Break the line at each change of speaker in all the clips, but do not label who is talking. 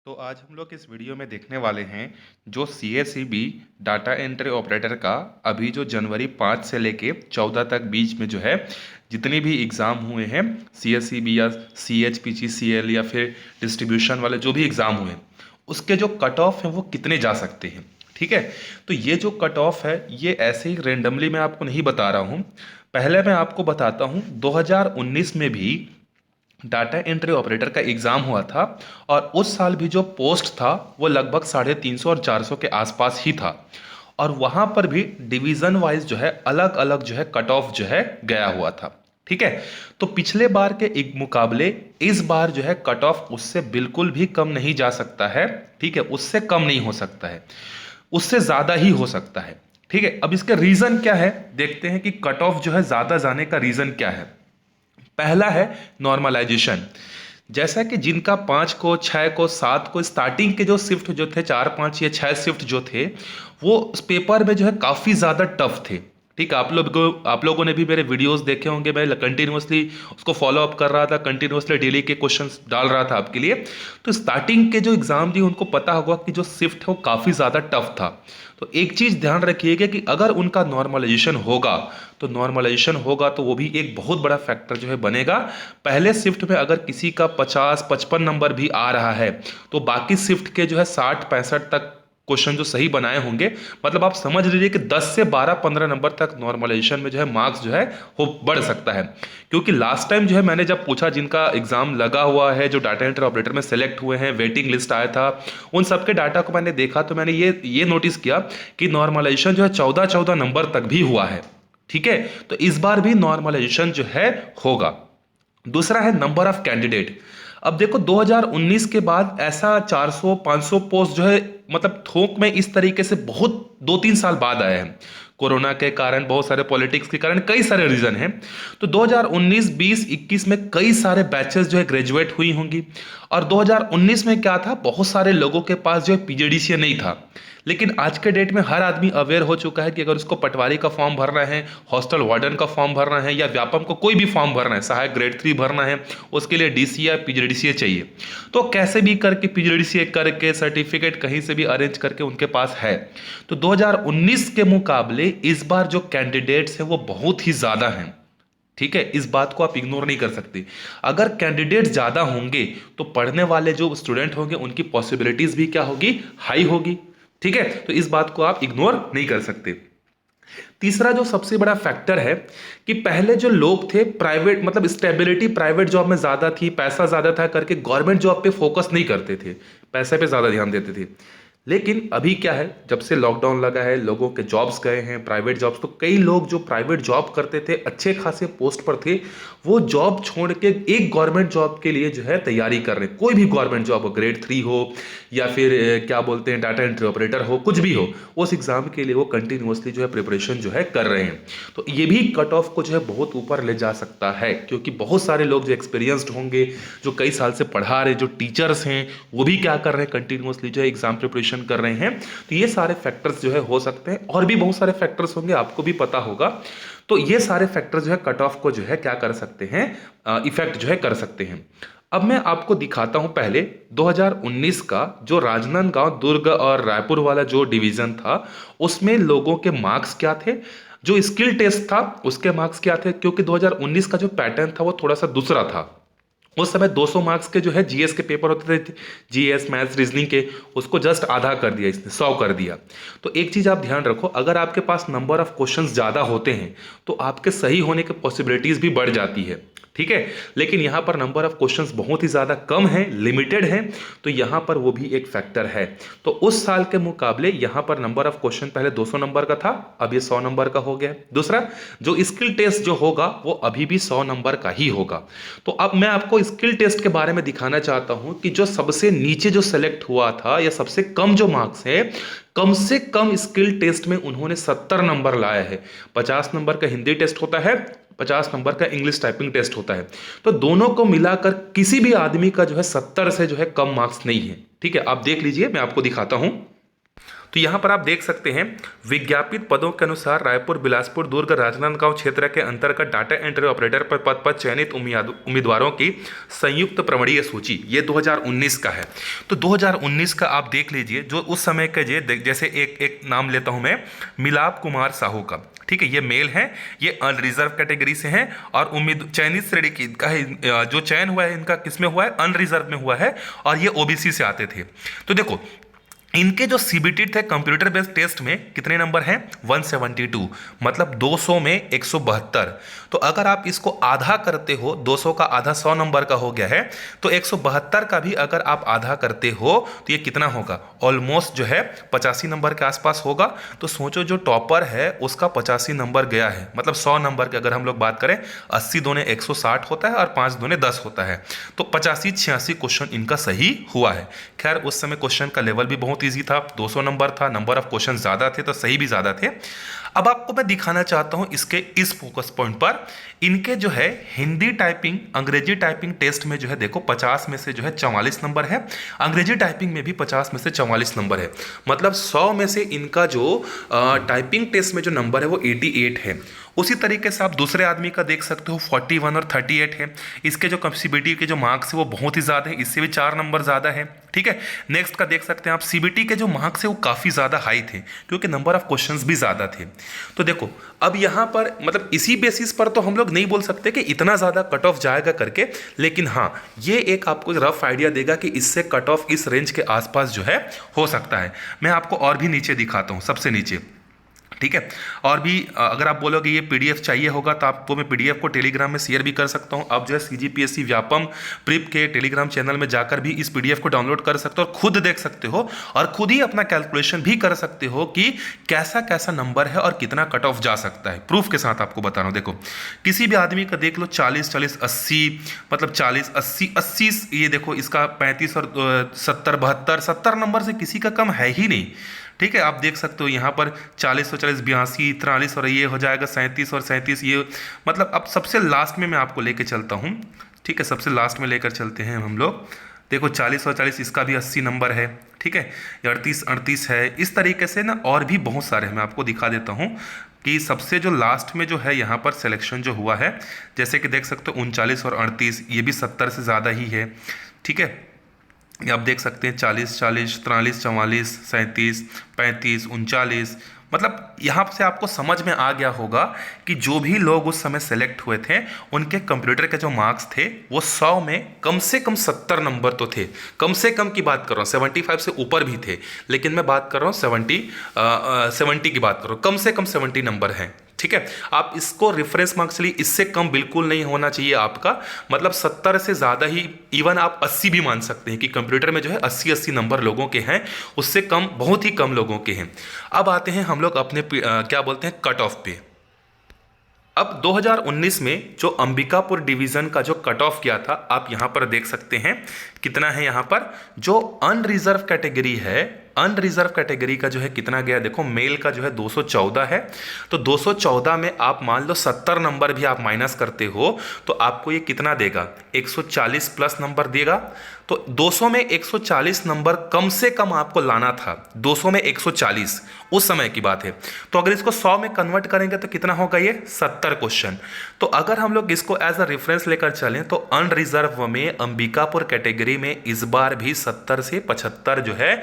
तो आज हम लोग इस वीडियो में देखने वाले हैं जो CSEB डाटा एंट्री ऑपरेटर का अभी जो जनवरी 5 से लेके 14 तक बीच में जो है जितने भी एग्ज़ाम हुए हैं CSEB या CHPGCL या फिर डिस्ट्रीब्यूशन वाले जो भी एग्ज़ाम हुए हैं उसके जो कट ऑफ हैं वो कितने जा सकते हैं। ठीक है, तो ये जो कट ऑफ है ये ऐसे ही रेंडमली मैं आपको नहीं बता रहा हूँ। पहले मैं आपको बताता हूँ 2019 में भी डाटा एंट्री ऑपरेटर का एग्ज़ाम हुआ था और उस साल भी जो पोस्ट था वो लगभग 350 और 400 के आसपास ही था और वहाँ पर भी डिवीज़न वाइज जो है अलग अलग जो है कट ऑफ जो है गया हुआ था। ठीक है, तो पिछले बार के एक मुकाबले इस बार जो है कट ऑफ उससे बिल्कुल भी कम नहीं जा सकता है। ठीक है, उससे कम नहीं हो सकता है, उससे ज़्यादा ही हो सकता है। ठीक है, अब इसका रीज़न क्या है देखते हैं कि कट ऑफ जो है ज़्यादा जाने का रीज़न क्या है। पहला है नॉर्मलाइजेशन। जैसा कि जिनका 5 को 6 को 7 को स्टार्टिंग के जो शिफ्ट जो थे 4 5 या 6 शिफ्ट जो थे वो उस पेपर में जो है काफ़ी ज़्यादा टफ थे। ठीक है, आप लोगों ने भी मेरे वीडियोस देखे होंगे, मैं कंटिन्यूसली उसको फॉलो अप कर रहा था, कंटिन्यूसली डेली के क्वेश्चंस डाल रहा था आपके लिए। तो स्टार्टिंग के जो एग्ज़ाम थी उनको पता होगा कि जो शिफ्ट है वो काफ़ी ज़्यादा टफ था। तो एक चीज़ ध्यान रखिएगा कि अगर उनका नॉर्मलाइजेशन होगा तो वो भी एक बहुत बड़ा फैक्टर जो है बनेगा। पहले शिफ्ट में अगर किसी का 50-55 नंबर भी आ रहा है तो बाकी शिफ्ट के जो है 60-65 तक क्वेश्चन जो सही बनाए होंगे, मतलब आप समझ लीजिए कि 10 से 12-15 नंबर तक नॉर्मलाइजेशन में जो है मार्क्स जो है वो बढ़ सकता है। क्योंकि लास्ट टाइम जो है मैंने जब पूछा जिनका एग्जाम लगा हुआ है, जो डाटा एंट्री ऑपरेटर में सेलेक्ट हुए हैं, वेटिंग लिस्ट आया था, उन सबके डाटा को मैंने देखा तो मैंने ये नोटिस किया कि नॉर्मलाइजेशन जो है 14-14 नंबर तक भी हुआ है। ठीक है, तो इस बार भी नॉर्मलाइजेशन जो है होगा। दूसरा है नंबर ऑफ कैंडिडेट। अब देखो 2019 के बाद ऐसा 400-500 पोस्ट जो है मतलब थोक में इस तरीके से बहुत 2-3 साल बाद आए हैं। कोरोना के कारण, बहुत सारे पॉलिटिक्स के कारण, कई सारे रीजन हैं। तो 2019, 20, 21 में कई सारे बैचेस जो है ग्रेजुएट हुई होंगी और 2019 में क्या था, बहुत सारे लोगों के पास जो है PGDCA नहीं था। लेकिन आज के डेट में हर आदमी अवेयर हो चुका है कि अगर उसको पटवारी का फॉर्म भरना है, हॉस्टल वार्डन का फॉर्म भरना है या व्यापम को कोई भी फॉर्म भरना है, सहायक ग्रेड 3 भरना है, उसके लिए DC या PGDCA चाहिए। तो कैसे भी करके PGDCA करके सर्टिफिकेट कहीं से भी अरेंज करके उनके पास है। तो 2019 के मुकाबले इस बार जो कैंडिडेट्स हैं वो बहुत ही ज़्यादा हैं। ठीक है, इस बात को आप इग्नोर नहीं कर सकते। अगर कैंडिडेट ज़्यादा होंगे तो पढ़ने वाले जो स्टूडेंट होंगे उनकी पॉसिबिलिटीज़ भी क्या होगी, हाई होगी। ठीक है, तो इस बात को आप इग्नोर नहीं कर सकते। तीसरा जो सबसे बड़ा फैक्टर है कि पहले जो लोग थे प्राइवेट, मतलब स्टेबिलिटी प्राइवेट जॉब में ज़्यादा थी, पैसा ज़्यादा था करके गवर्नमेंट जॉब पे फोकस नहीं करते थे, पैसे पे ज़्यादा ध्यान देते थे। लेकिन अभी क्या है, जब से लॉकडाउन लगा है लोगों के जॉब्स गए हैं प्राइवेट जॉब्स, तो कई लोग जो प्राइवेट जॉब करते थे, अच्छे खासे पोस्ट पर थे, वो जॉब छोड़ के एक गवर्नमेंट जॉब के लिए जो है तैयारी कर रहे हैं। कोई भी गवर्नमेंट जॉब हो, ग्रेड 3 हो या फिर क्या बोलते हैं डाटा एंट्री ऑपरेटर हो, कुछ भी हो, उस एग्जाम के लिए वो कंटिन्यूअसली जो है प्रिपरेशन जो है कर रहे हैं। तो ये भी कट ऑफ को जो है बहुत ऊपर ले जा सकता है, क्योंकि बहुत सारे लोग जो एक्सपीरियंस्ड होंगे, जो कई साल से पढ़ा रहे, जो टीचर्स हैं, वो भी क्या कर रहे हैं, कंटिन्यूअसली जो है एग्जाम प्रिपरेशन कर रहे हैं। तो ये सारे फैक्टर्स जो है हो सकते हैं, और भी बहुत सारे फैक्टर्स होंगे, आपको भी पता होगा। तो ये सारे फैक्टर्स जो है कट ऑफ को जो है क्या कर सकते हैं, इफेक्ट जो है कर सकते हैं। अब मैं आपको दिखाता हूं पहले 2019 का जो राजनांदगांव, दुर्ग और रायपुर वाला जो डिवीजन था, उसमें लोगों के मार्क्स क्या थे, जो स्किल टेस्ट था उसके मार्क्स क्या थे। क्योंकि 2019 का जो पैटर्न था वो थोड़ा सा दूसरा था। उस समय 200 मार्क्स के जो है GS के पेपर होते थे, GS मैथ्स रीजनिंग के, उसको जस्ट आधा कर दिया, इसने 100 कर दिया। तो एक चीज आप ध्यान रखो, अगर आपके पास नंबर ऑफ क्वेश्चंस ज्यादा होते हैं तो आपके सही होने की पॉसिबिलिटीज भी बढ़ जाती है। ठीक है, लेकिन यहां पर नंबर ऑफ क्वेश्चंस बहुत ही ज्यादा कम है, लिमिटेड है, तो यहां पर वो भी एक फैक्टर है। तो उस साल के मुकाबले यहां पर नंबर ऑफ क्वेश्चन पहले 200 नंबर का था, अब ये 100 नंबर का हो गया। दूसरा, जो स्किल टेस्ट जो होगा वो अभी भी 100 नंबर का ही होगा। तो अब मैं आपको स्किल टेस्ट के बारे में दिखाना चाहता हूं कि जो सबसे नीचे जो सेलेक्ट हुआ था या सबसे कम जो मार्क्स है, कम से कम स्किल टेस्ट में उन्होंने 70 नंबर लाया है। 50 नंबर का हिंदी टेस्ट होता है, 50 नंबर का इंग्लिश टाइपिंग टेस्ट होता है। तो दोनों को मिलाकर किसी भी आदमी का जो है 70 से जो है कम मार्क्स नहीं है। ठीक है, आप देख लीजिए, मैं आपको दिखाता हूं। तो यहाँ पर आप देख सकते हैं विज्ञापित पदों के अनुसार रायपुर, बिलासपुर, दुर्ग, राजनांदगांव क्षेत्र के अंतर्गत डाटा एंट्री ऑपरेटर पर पद पर चयनित उम्मीदवारों की संयुक्त प्रमणीय सूची, ये 2019 का है। तो 2019 का आप देख लीजिए, जो उस समय के जैसे एक नाम लेता हूं मैं, मिलाप कुमार साहू का, ठीक है, ये मेल है, ये अनरिजर्व कैटेगरी से हैं और चयनित श्रेणी की का जो चयन हुआ है इनका किसमें हुआ है, अनरिजर्व में हुआ है और ये ओबीसी से आते थे। तो देखो इनके जो सीबीटी थे कंप्यूटर बेस्ड टेस्ट में कितने नंबर हैं, 172, मतलब 200 में 172। तो अगर आप इसको आधा करते हो, 200 का आधा 100 नंबर का हो गया है, तो 172 का भी अगर आप आधा करते हो तो ये कितना होगा, ऑलमोस्ट जो है 85 नंबर के आसपास होगा। तो सोचो जो टॉपर है उसका 85 नंबर गया है, मतलब 100 नंबर की अगर हम लोग बात करें, 80 दूने 160 होता है और 5 दूने 10 होता है, तो 85-86 क्वेश्चन इनका सही हुआ है। खैर उस समय क्वेश्चन का लेवल भी बहुत इजी था, 200 नंबर था, नंबर ऑफ क्वेश्चन ज्यादा थे तो सही भी ज्यादा थे। अब आपको मैं दिखाना चाहता हूं इसके इस फोकस पॉइंट पर, इनके जो है हिंदी टाइपिंग, अंग्रेजी टाइपिंग टेस्ट में जो है देखो 50 में से जो है 44 नंबर है, अंग्रेजी टाइपिंग में भी 50 में से 44 नंबर है, मतलब 100 में से इनका जो टाइपिंग टेस्ट में जो नंबर है वो 88 है। उसी तरीके से आप दूसरे आदमी का देख सकते हो, 41 और 38 है। इसके जो सीबीटी के जो मार्क्स है वो बहुत ही ज़्यादा है, इससे भी 4 नंबर ज़्यादा है, ठीक है। नेक्स्ट का देख सकते हैं आप, सीबीटी के जो मार्क्स है वो काफ़ी ज़्यादा हाई थे क्योंकि नंबर ऑफ क्वेश्चंस भी ज़्यादा थे। तो देखो अब यहाँ पर मतलब इसी बेसिस पर तो हम लोग नहीं बोल सकते कि इतना ज़्यादा कट ऑफ जाएगा करके, लेकिन हाँ ये एक आपको रफ आइडिया देगा कि इससे कट ऑफ इस रेंज के आसपास जो है हो सकता है। मैं आपको और भी नीचे दिखाता हूँ, सबसे नीचे, ठीक है। और भी अगर आप बोलोगे ये पीडीएफ चाहिए होगा तो आपको मैं पीडीएफ को टेलीग्राम में शेयर भी कर सकता हूं। आप जो है सीजीपीएससी व्यापम प्रिप के टेलीग्राम चैनल में जाकर भी इस पीडीएफ को डाउनलोड कर सकते हो और खुद देख सकते हो और खुद ही अपना कैलकुलेशन भी कर सकते हो कि कैसा कैसा नंबर है और कितना कट ऑफ जा सकता है। प्रूफ के साथ आपको बता रहा हूँ, देखो किसी भी आदमी का देख लो 40, 40, 80, मतलब 40, 80, 80, ये देखो इसका 35 और 70, 72, 70 नंबर से किसी का कम है ही नहीं, ठीक है। आप देख सकते हो यहाँ पर 40 और 40, 82, 43 और ये हो जाएगा 37 और 37, ये मतलब अब सबसे लास्ट में मैं आपको लेके चलता हूँ, ठीक है, सबसे लास्ट में लेकर चलते हैं हम लोग। देखो 40 और 40 इसका भी 80 नंबर है, ठीक है, 38, 38 है। इस तरीके से ना और भी बहुत सारे हैं, मैं आपको दिखा देता हूँ कि सबसे जो लास्ट में जो है यहाँ पर सिलेक्शन जो हुआ है, जैसे कि देख सकते हो 39 और 38, ये भी 70 से ज़्यादा ही है, ठीक है। आप देख सकते हैं 40, 40, 43, 44, 37, 35, 39, मतलब यहाँ से आपको समझ में आ गया होगा कि जो भी लोग उस समय सेलेक्ट हुए थे उनके कंप्यूटर के जो मार्क्स थे वो 100 में कम से कम 70 नंबर तो थे। कम से कम की बात कर रहा हूँ, 75 से ऊपर भी थे, लेकिन मैं बात कर रहा हूँ 70 की बात कर रहा हूँ, कम से कम 70 नंबर हैं, ठीक है। आप इसको रेफरेंस मार्क्स लिए, इससे कम बिल्कुल नहीं होना चाहिए आपका, मतलब 70 से ज़्यादा ही, इवन आप 80 भी मान सकते हैं कि कंप्यूटर में जो है 80 नंबर लोगों के हैं, उससे कम बहुत ही कम लोगों के हैं। अब आते हैं हम लोग अपने क्या बोलते हैं कट ऑफ पे। अब 2019 में जो अंबिकापुर डिवीज़न का जो कट ऑफ किया था आप यहाँ पर देख सकते हैं कितना है। यहाँ पर जो अनरिजर्व कैटेगरी है, अनरिजर्व कैटेगरी का जो है कितना गया, देखो मेल का जो है 214 है, तो 214 में आप मान लो 70 नंबर भी आप माइनस करते हो तो आपको ये कितना देगा, 140 प्लस नंबर देगा। तो 200 में 140 नंबर कम से कम आपको लाना था, 200 में 140 उस समय की बात है। तो अगर इसको 100 में कन्वर्ट करेंगे तो कितना होगा, ये 70 क्वेश्चन। तो अगर हम लोग इसको एज अ रेफरेंस लेकर चलें तो अनरिजर्व में अंबिकापुर कैटेगरी में इस बार भी 70 से 75 जो है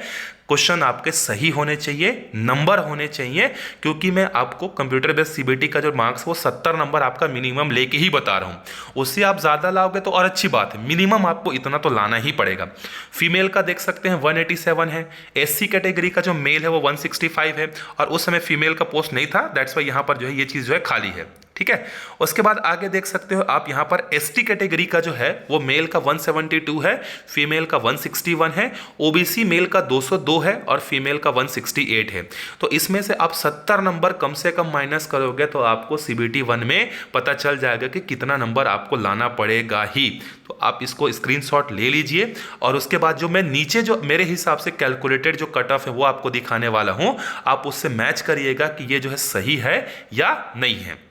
क्वेश्चन आपके सही होने चाहिए, नंबर होने चाहिए, क्योंकि मैं आपको कंप्यूटर बेस्ड सीबीटी का जो मार्क्स वो 70 नंबर आपका मिनिमम लेके ही बता रहा हूँ। उससे आप ज़्यादा लाओगे तो और अच्छी बात है, मिनिमम आपको इतना तो लाना ही पड़ेगा। फीमेल का देख सकते हैं 187 है, एससी कैटेगरी का जो मेल है वो 165 है और उस समय फीमेल का पोस्ट नहीं था, दैट्स वाई यहाँ पर जो है ये चीज़ जो है खाली है, ठीक है। उसके बाद आगे देख सकते हो आप यहाँ पर एसटी कैटेगरी का जो है वो मेल का 172 है, फीमेल का 161 है, ओबीसी मेल का 202 है और फीमेल का 168 है। तो इसमें से आप 70 नंबर कम से कम माइनस करोगे तो आपको सीबीटी 1 में पता चल जाएगा कि कितना नंबर आपको लाना पड़ेगा ही। तो आप इसको स्क्रीनशॉट ले लीजिए और उसके बाद जो मैं नीचे जो मेरे हिसाब से कैलकुलेटेड जो कट ऑफ है वो आपको दिखाने वाला हूँ, आप उससे मैच करिएगा कि ये जो है सही है या नहीं है।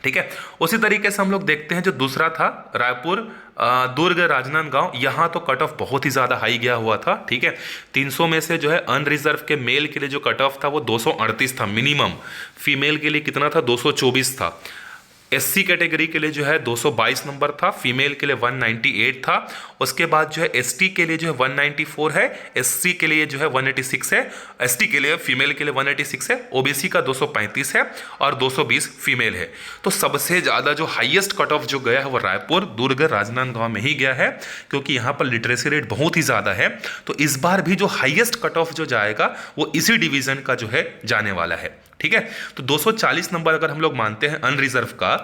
ठीक है। उसी तरीके से हम लोग देखते हैं जो दूसरा था रायपुर दुर्ग राजनांदगांव, यहाँ तो कट ऑफ बहुत ही ज़्यादा हाई गया हुआ था। ठीक है, 300 में से जो है अनरिजर्व के मेल के लिए जो कट ऑफ था वो 238 था मिनिमम। फीमेल के लिए कितना था, 224 था। एससी कैटेगरी के लिए जो है 222 नंबर था, फीमेल के लिए 198 था। उसके बाद जो है एसटी के लिए जो है 194 है, एससी के लिए जो है 186 है, एसटी के लिए फीमेल के लिए 186 है, ओबीसी का 235 है और 220 फीमेल है। तो सबसे ज़्यादा जो हाईएस्ट कट ऑफ जो गया है वो रायपुर दुर्ग राजनांदगांव में ही गया है, क्योंकि यहाँ पर लिटरेसी रेट बहुत ही ज़्यादा है। तो इस बार भी जो हाईएस्ट कट ऑफ जो जाएगा वो इसी डिवीज़न का जो है जाने वाला है। ठीक है, तो 240 नंबर अगर हम लोग मानते हैं अनरिजर्व का,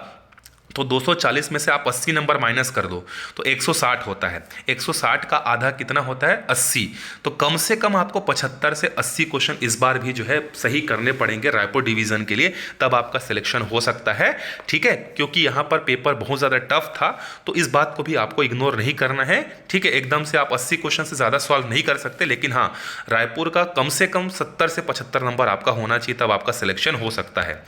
तो 240 में से आप 80 नंबर माइनस कर दो तो 160 होता है। 160 का आधा कितना होता है, 80। तो कम से कम आपको 75 से 80 क्वेश्चन इस बार भी जो है सही करने पड़ेंगे रायपुर डिवीज़न के लिए, तब आपका सिलेक्शन हो सकता है। ठीक है, क्योंकि यहाँ पर पेपर बहुत ज़्यादा टफ था, तो इस बात को भी आपको इग्नोर नहीं करना है। ठीक है, एकदम से आप 80 क्वेश्चन से ज़्यादा सॉल्व नहीं कर सकते, लेकिन हाँ, रायपुर का कम से कम 70 से 75 नंबर आपका होना चाहिए, तब आपका सिलेक्शन हो सकता है।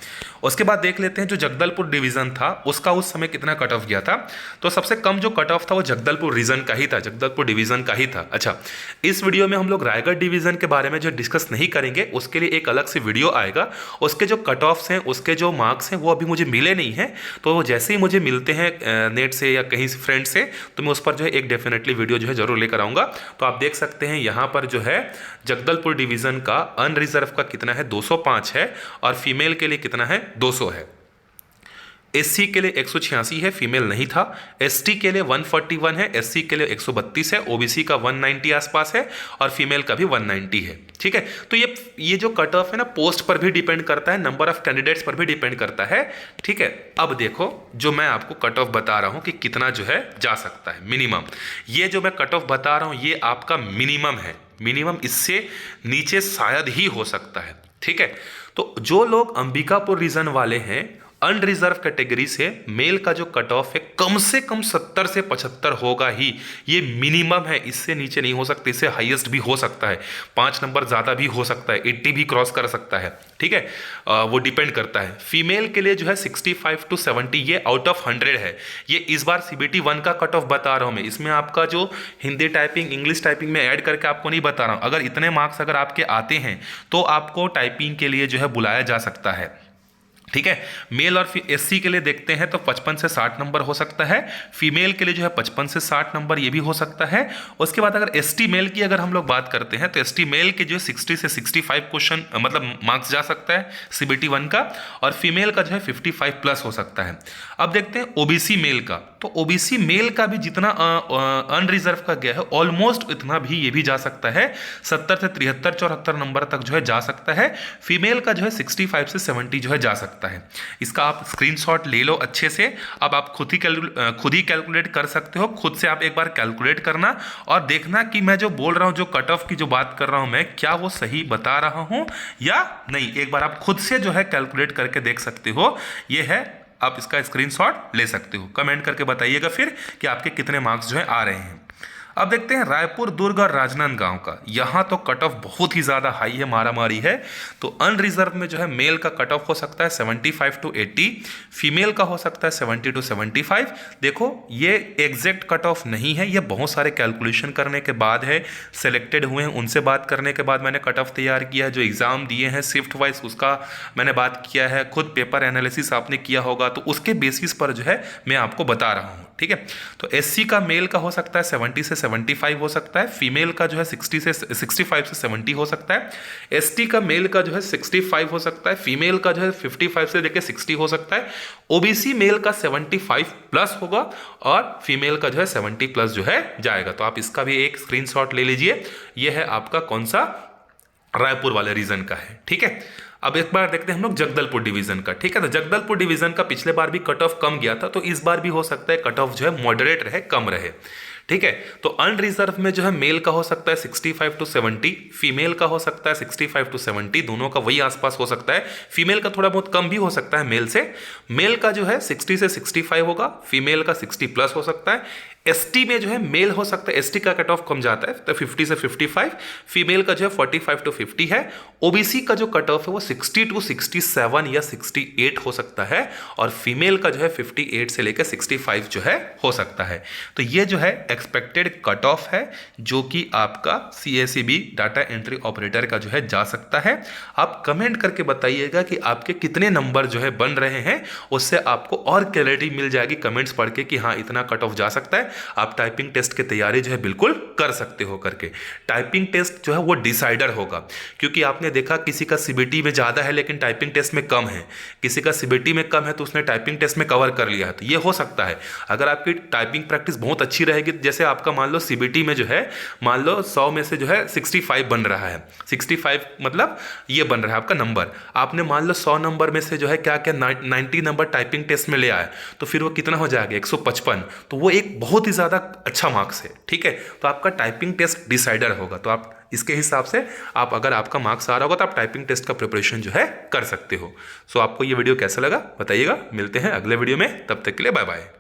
उसके बाद देख लेते हैं जो जगदलपुर डिवीज़न था उसका उस समय कितना कट ऑफ गया था। तो सबसे कम जो कट ऑफ था वो जगदलपुर रीजन का ही था, जगदलपुर डिवीजन का ही था। अच्छा, इस वीडियो में हम लोग रायगढ़ डिवीजन के बारे में जो डिस्कस नहीं करेंगे, उसके लिए एक अलग से वीडियो आएगा। उसके जो कट ऑफ्स हैं, उसके जो मार्क्स हैं, वो अभी मुझे मिले नहीं हैं। तो जैसे ही मुझे मिलते हैं नेट से या कहीं से फ्रेंड से, तो मैं उस पर जो है एक डेफिनेटली वीडियो जो है जरूर लेकर आऊँगा। तो आप देख सकते हैं यहाँ पर जो है जगदलपुर डिवीजन का अनरिजर्व का कितना है, 205 है, और फीमेल के लिए कितना है, 200 है। एससी के लिए 186 है, फीमेल नहीं था। एसटी के लिए 141 है, एससी के लिए 132 है, ओबीसी का 190 आसपास है और फीमेल का भी 190 है। ठीक है, तो ये जो कट ऑफ है ना, पोस्ट पर भी डिपेंड करता है, नंबर ऑफ कैंडिडेट्स पर भी डिपेंड करता है। ठीक है, अब देखो जो मैं आपको कट ऑफ बता रहा हूं कि कितना जो है जा सकता है मिनिमम, ये जो मैं कट ऑफ बता रहा हूं ये आपका मिनिमम है। मिनिमम इससे नीचे शायद ही हो सकता है। ठीक है, तो जो लोग अंबिकापुर रीजन वाले हैं, अनरिजर्व कैटेगरी से मेल का जो कट ऑफ है कम से कम 70 से 75 होगा ही, ये मिनिमम है, इससे नीचे नहीं हो सकता। इससे हाईएस्ट भी हो सकता है, 5 नंबर ज़्यादा भी हो सकता है, 80 भी क्रॉस कर सकता है। ठीक है, वो डिपेंड करता है। फीमेल के लिए जो है 65 to 70 ये आउट ऑफ 100 है। ये इस बार CBT 1 का कट ऑफ बता रहा हूँ मैं, इसमें आपका जो हिंदी टाइपिंग इंग्लिश टाइपिंग में ऐड करके आपको नहीं बता रहा हूँ। अगर इतने मार्क्स अगर आपके आते हैं तो आपको टाइपिंग के लिए जो है बुलाया जा सकता है। ठीक है, मेल और एससी के लिए देखते हैं तो 55 से 60 नंबर हो सकता है, फीमेल के लिए जो है 55 से 60 नंबर ये भी हो सकता है। उसके बाद अगर एसटी मेल की अगर हम लोग बात करते हैं तो एसटी मेल के जो 60 से 65 क्वेश्चन मतलब मार्क्स जा सकता है CBT 1 का, और फीमेल का जो है 55 प्लस हो सकता है। अब देखते हैं ओबीसी मेल का, तो ओबीसी मेल का भी जितना अनरिजर्व का गया है ऑलमोस्ट इतना भी ये भी जा सकता है, 70 से 73 74 नंबर तक जो है जा सकता है। फीमेल का जो है 65 से 70 जो है जा सकता है। इसका आप स्क्रीनशॉट ले लो अच्छे से। अब आप खुद ही कैलकुलेट कर सकते हो, खुद से आप एक बार कैलकुलेट करना और देखना कि मैं जो बोल रहा हूं, जो कट ऑफ की जो बात कर रहा हूं मैं, क्या वो सही बता रहा हूं या नहीं। एक बार आप खुद से जो है कैलकुलेट करके देख सकते हो। ये है, आप इसका स्क्रीनशॉट ले सकते हो। कमेंट करके बताइएगा फिर कि आपके कितने मार्क्स जो है आ रहे हैं। अब देखते हैं रायपुर दुर्ग और राजनांदगांव का। यहाँ तो कट ऑफ बहुत ही ज़्यादा हाई है, मारामारी है। तो अनरिजर्व में जो है मेल का कट ऑफ हो सकता है 75 to 80, फीमेल का हो सकता है 70 to 75। देखो ये एग्जैक्ट कट ऑफ नहीं है, ये बहुत सारे कैलकुलेशन करने के बाद है, सेलेक्टेड हुए हैं उनसे बात करने के बाद मैंने कट ऑफ तैयार किया है। जो एग्ज़ाम दिए हैं शिफ्ट वाइज उसका मैंने बात किया है, खुद पेपर एनालिसिस आपने किया होगा, तो उसके बेसिस पर जो है मैं आपको बता रहा हूँ। ठीक है, तो एससी का मेल का हो सकता है 70 से 75 हो सकता है, फीमेल का जो है 65 से 70 हो सकता है। एसटी का मेल का जो है 65 हो सकता है, फीमेल का जो है 55 से लेकर 60 हो सकता है। ओबीसी मेल का 75 प्लस होगा और फीमेल का जो है 70 प्लस जो है जाएगा। तो आप इसका भी एक स्क्रीनशॉट ले लीजिए। यह है आपका कौन सा, रायपुर वाले रीजन का है। ठीक है, अब एक बार देखते हैं हम लोग जगदलपुर डिवीजन का। ठीक है, तो जगदलपुर डिवीजन का पिछले बार भी कट ऑफ कम गया था, तो इस बार भी हो सकता है कट ऑफ जो है मॉडरेट रहे, कम रहे। ठीक है, तो अनरिजर्व में जो है मेल का हो सकता है 65 to 70, फीमेल का हो सकता है 65 to 70, दोनों का वही आसपास हो सकता है। फीमेल का थोड़ा बहुत कम भी हो सकता है मेल से। मेल का जो है 60 से 65 होगा, फीमेल का 60 प्लस हो सकता है। एसटी में जो है मेल हो सकता है, एसटी का कट ऑफ कम जाता है तो 50 से 55, फीमेल का जो है 45 to 50 है। ओबीसी का जो कट ऑफ है वो 60 to 67 या 68 हो सकता है, और फीमेल का जो है 58 से लेकर 65 जो है हो सकता है। तो ये जो है एक्सपेक्टेड कट ऑफ है जो कि आपका सीएसईबी डाटा एंट्री ऑपरेटर का जो है जा सकता है। आप कमेंट करके बताइएगा कि आपके कितने नंबर जो है बन रहे हैं, उससे आपको और क्लैरिटी मिल जाएगी कमेंट्स पढ़ के कि हाँ इतना कट ऑफ जा सकता है। आप टाइपिंग टेस्ट की तैयारी जो है बिल्कुल कर सकते हो करके। टाइपिंग टेस्ट जो है वो डिसाइडर होगा, क्योंकि आपने देखा किसी का सीबीटी में ज़्यादा है लेकिन टाइपिंग टेस्ट में कम है, किसी का सीबीटी में कम है तो उसने टाइपिंग टेस्ट में कवर कर लिया है। तो ये हो सकता है अगर आपकी टाइपिंग प्रैक्टिस बहुत अच्छी रहेगी, जैसे आपका मान लो सीबीटी में जो है मान लो 100 में से जो है 65 बन रहा है, 65 मतलब ये बन रहा है आपका नंबर। आपने मान लो 100 नंबर में से जो है क्या क्या 90 नंबर टाइपिंग टेस्ट में ले आए, तो फिर वो कितना हो जाएगा 155, तो वो एक बहुत ही ज़्यादा अच्छा मार्क्स है। ठीक है, तो आपका टाइपिंग टेस्ट डिसाइडर होगा, तो आप इसके हिसाब से आप अगर आपका मार्क्स आ रहा होगा तो आप टाइपिंग टेस्ट का प्रिपरेशन जो है कर सकते हो। सो आपको ये वीडियो कैसा लगा बताइएगा। मिलते हैं अगले वीडियो में, तब तक के लिए बाय बाय।